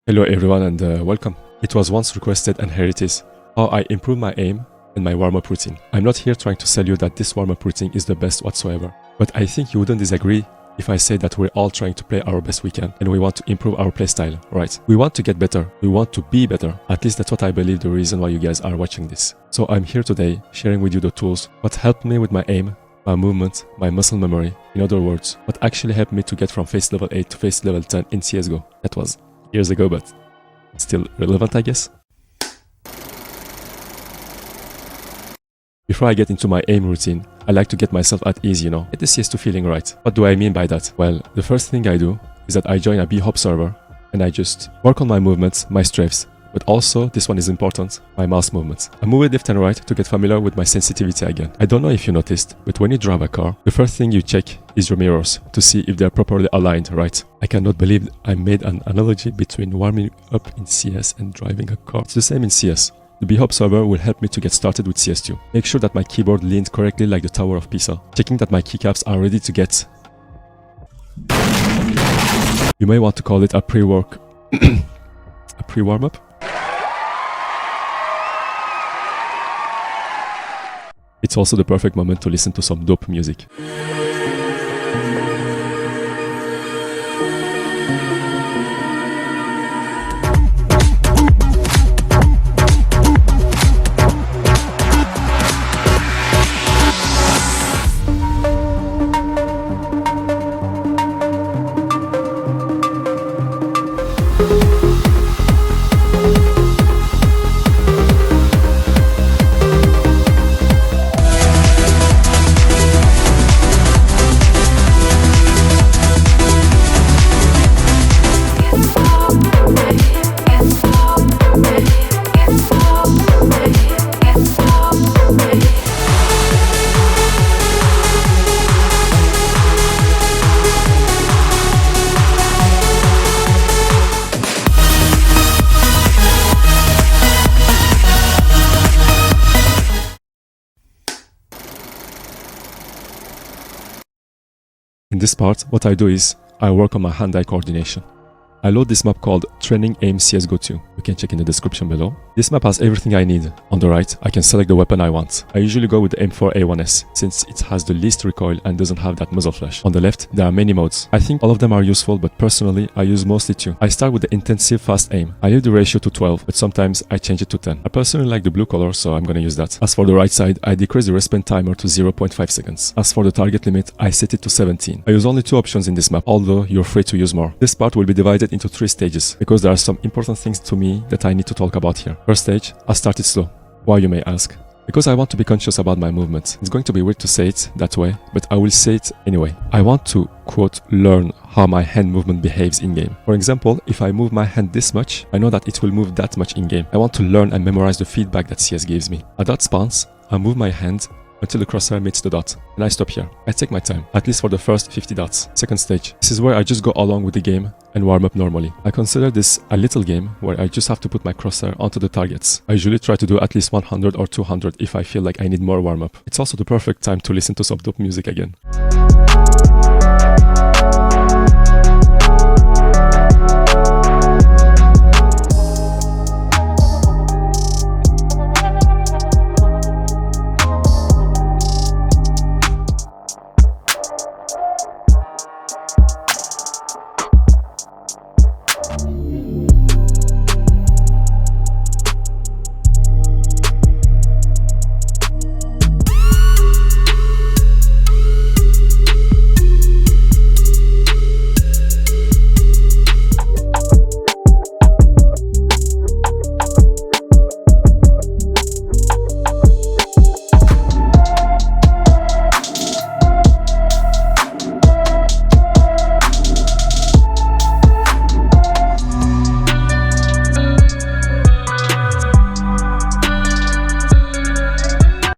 Hello everyone and welcome. It was once requested and here it is. How I improve my aim and my warm-up routine. I'm not here trying to sell you that this warm-up routine is the best whatsoever. But I think you wouldn't disagree if I say that we're all trying to play our best we can and we want to improve our playstyle, right? We want to get better. We want to be better. At least that's what I believe the reason why you guys are watching this. So I'm here today sharing with you the tools, what helped me with my aim, my movement, my muscle memory. In other words, what actually helped me to get from face level 8 to face level 10 in CSGO. That was years ago, but still relevant, I guess. Before I get into my aim routine, I like to get myself at ease, get the CS2 feeling right. What do I mean by that? Well, the first thing I do is that I join a B-Hop server and I just work on my movements, my strafes, but also, this one is important, my mouse movements. I move it left and right to get familiar with my sensitivity again. I don't know if you noticed, but when you drive a car, the first thing you check is your mirrors to see if they're properly aligned, right? I cannot believe I made an analogy between warming up in CS and driving a car. It's the same in CS. The B-Hop server will help me to get started with CS2. Make sure that my keyboard leans correctly like the Tower of Pisa. Checking that my keycaps are ready to get... You may want to call it a pre-work... a pre-warm-up? It's also the perfect moment to listen to some dope music. In this part, what I do is, I work on my hand-eye coordination. I load this map called Training Aim CSGO 2. You can check in the description below. This map has everything I need. On the right, I can select the weapon I want. I usually go with the M4A1S since it has the least recoil and doesn't have that muzzle flash. On the left, there are many modes. I think all of them are useful, but personally, I use mostly 2. I start with the intensive fast aim. I leave the ratio to 12, but sometimes I change it to 10. I personally like the blue color, so I'm gonna use that. As for the right side, I decrease the respawn timer to 0.5 seconds. As for the target limit, I set it to 17. I use only 2 options in this map, although you're free to use more. This part will be divided into 3 stages, because there are some important things to me that I need to talk about here. First stage, I started slow. Why, you may ask? Because I want to be conscious about my movements. It's going to be weird to say it that way, but I will say it anyway. I want to, quote, learn how my hand movement behaves in-game. For example, if I move my hand this much, I know that it will move that much in-game. I want to learn and memorize the feedback that CS gives me. At that spawns, I move my hand until the crosshair meets the dot, and I stop here. I take my time, at least for the first 50 dots. Second stage. This is where I just go along with the game and warm up normally. I consider this a little game where I just have to put my crosshair onto the targets. I usually try to do at least 100 or 200 if I feel like I need more warm up. It's also the perfect time to listen to some dope music again.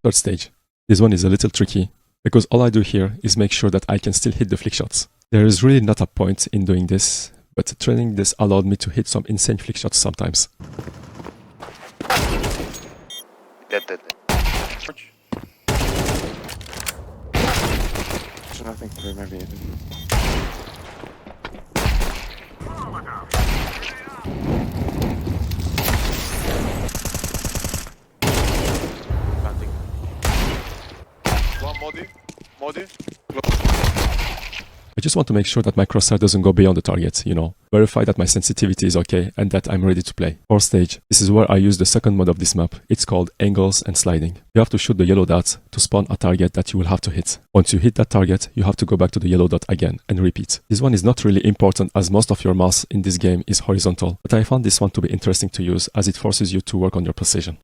Third stage. This one is a little tricky because all I do here is make sure that I can still hit the flick shots. There is really not a point in doing this, but training this allowed me to hit some insane flick shots sometimes. Dead. There's nothing to remember even. Modi. I just want to make sure that my crosshair doesn't go beyond the target, you know. Verify that my sensitivity is okay and that I'm ready to play. Fourth stage, this is where I use the second mode of this map. It's called angles and sliding. You have to shoot the yellow dot to spawn a target that you will have to hit. Once you hit that target, you have to go back to the yellow dot again and repeat. This one is not really important as most of your mouse in this game is horizontal, but I found this one to be interesting to use as it forces you to work on your precision.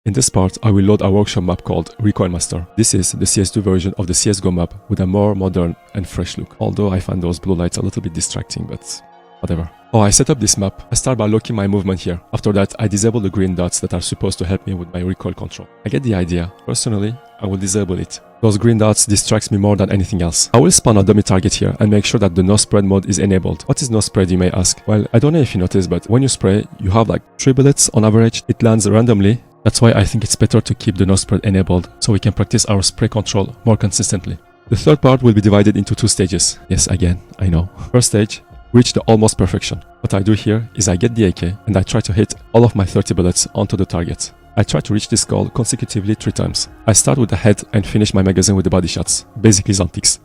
In this part, I will load a workshop map called Recoil Master. This is the CS2 version of the CSGO map with a more modern and fresh look. Although I find those blue lights a little bit distracting, but whatever. Oh, I set up this map. I start by locking my movement here. After that, I disable the green dots that are supposed to help me with my recoil control. I get the idea. Personally, I will disable it. Those green dots distracts me more than anything else. I will spawn a dummy target here and make sure that the no spread mode is enabled. What is no spread, you may ask? Well, I don't know if you noticed, but when you spray, you have like 3 bullets on average. It lands randomly. That's why I think it's better to keep the no spread enabled, so we can practice our spray control more consistently. The third part will be divided into 2 stages. Yes, again, I know. First stage, reach the almost perfection. What I do here is I get the AK and I try to hit all of my 30 bullets onto the target. I try to reach this goal consecutively 3 times. I start with the head and finish my magazine with the body shots, basically Zantics.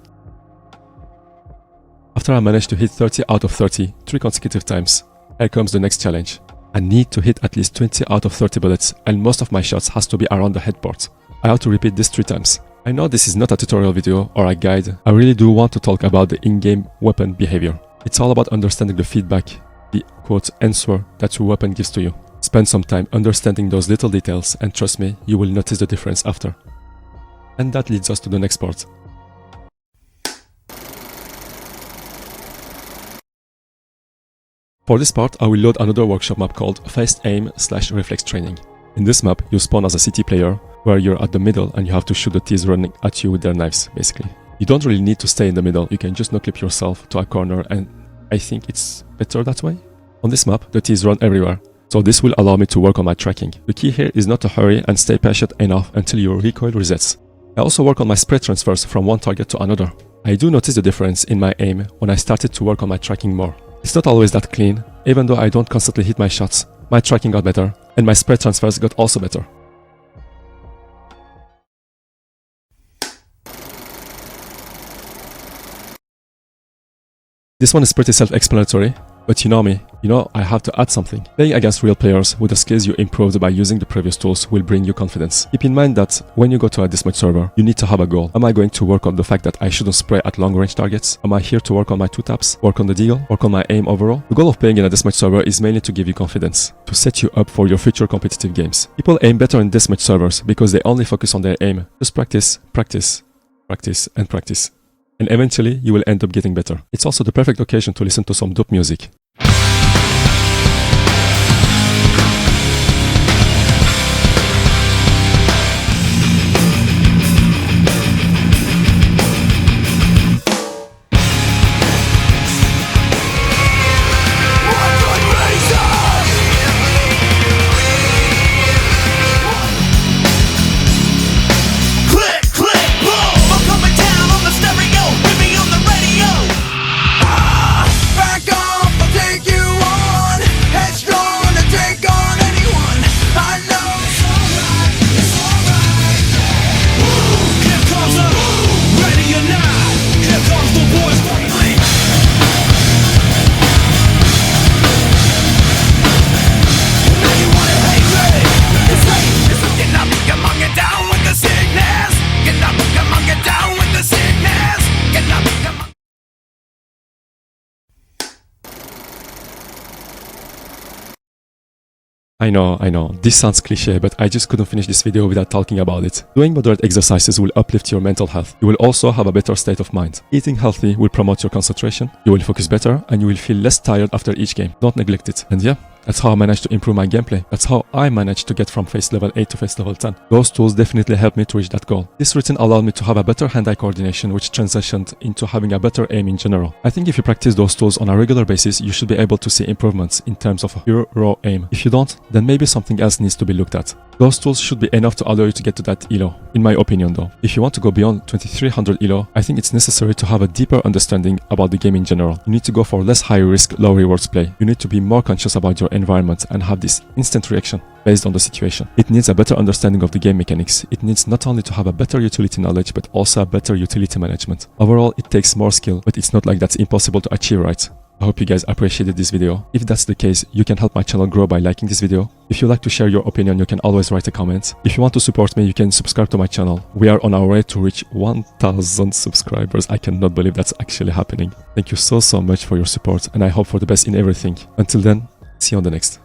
After I manage to hit 30 out of 30 3 consecutive times, here comes the next challenge. I need to hit at least 20 out of 30 bullets and most of my shots has to be around the head part. I have to repeat this 3 times. I know this is not a tutorial video or a guide. I really do want to talk about the in-game weapon behavior. It's all about understanding the feedback, the quote answer that your weapon gives to you. Spend some time understanding those little details and trust me, you will notice the difference after. And that leads us to the next part. For this part, I will load another workshop map called faceit/reflex training. In this map, you spawn as a CT player, where you're at the middle and you have to shoot the T's running at you with their knives, basically. You don't really need to stay in the middle, you can just no-clip yourself to a corner and I think it's better that way. On this map, the T's run everywhere, so this will allow me to work on my tracking. The key here is not to hurry and stay patient enough until your recoil resets. I also work on my spray transfers from one target to another. I do notice the difference in my aim when I started to work on my tracking more. It's not always that clean, even though I don't constantly hit my shots, my tracking got better, and my spread transfers got also better. This one is pretty self-explanatory, but you know me, you know I have to add something. Playing against real players with the skills you improved by using the previous tools will bring you confidence. Keep in mind that when you go to a deathmatch server, you need to have a goal. Am I going to work on the fact that I shouldn't spray at long range targets? Am I here to work on my 2 taps, work on the deagle, work on my aim overall? The goal of playing in a deathmatch server is mainly to give you confidence, to set you up for your future competitive games. People aim better in deathmatch servers because they only focus on their aim. Just practice, practice, practice and practice. And eventually you will end up getting better. It's also the perfect occasion to listen to some dope music. I know, this sounds cliché, but I just couldn't finish this video without talking about it. Doing moderate exercises will uplift your mental health. You will also have a better state of mind. Eating healthy will promote your concentration, you will focus better, and you will feel less tired after each game. Don't neglect it. And yeah, that's how I managed to improve my gameplay. That's how I managed to get from face level 8 to face level 10. Those tools definitely helped me to reach that goal. This routine allowed me to have a better hand-eye coordination, which transitioned into having a better aim in general. I think if you practice those tools on a regular basis, you should be able to see improvements in terms of pure raw aim. If you don't, then maybe something else needs to be looked at. Those tools should be enough to allow you to get to that elo, in my opinion though. If you want to go beyond 2300 elo, I think it's necessary to have a deeper understanding about the game in general. You need to go for less high risk, low rewards play. You need to be more conscious about your environment and have this instant reaction based on the situation. It needs a better understanding of the game mechanics. It needs not only to have a better utility knowledge, but also a better utility management. Overall, it takes more skill, but it's not like that's impossible to achieve, right? I hope you guys appreciated this video. If that's the case, you can help my channel grow by liking this video. If you like to share your opinion, you can always write a comment. If you want to support me, you can subscribe to my channel. We are on our way to reach 1000 subscribers. I cannot believe that's actually happening. Thank you so much for your support, and I hope for the best in everything. Until then, see you on the next.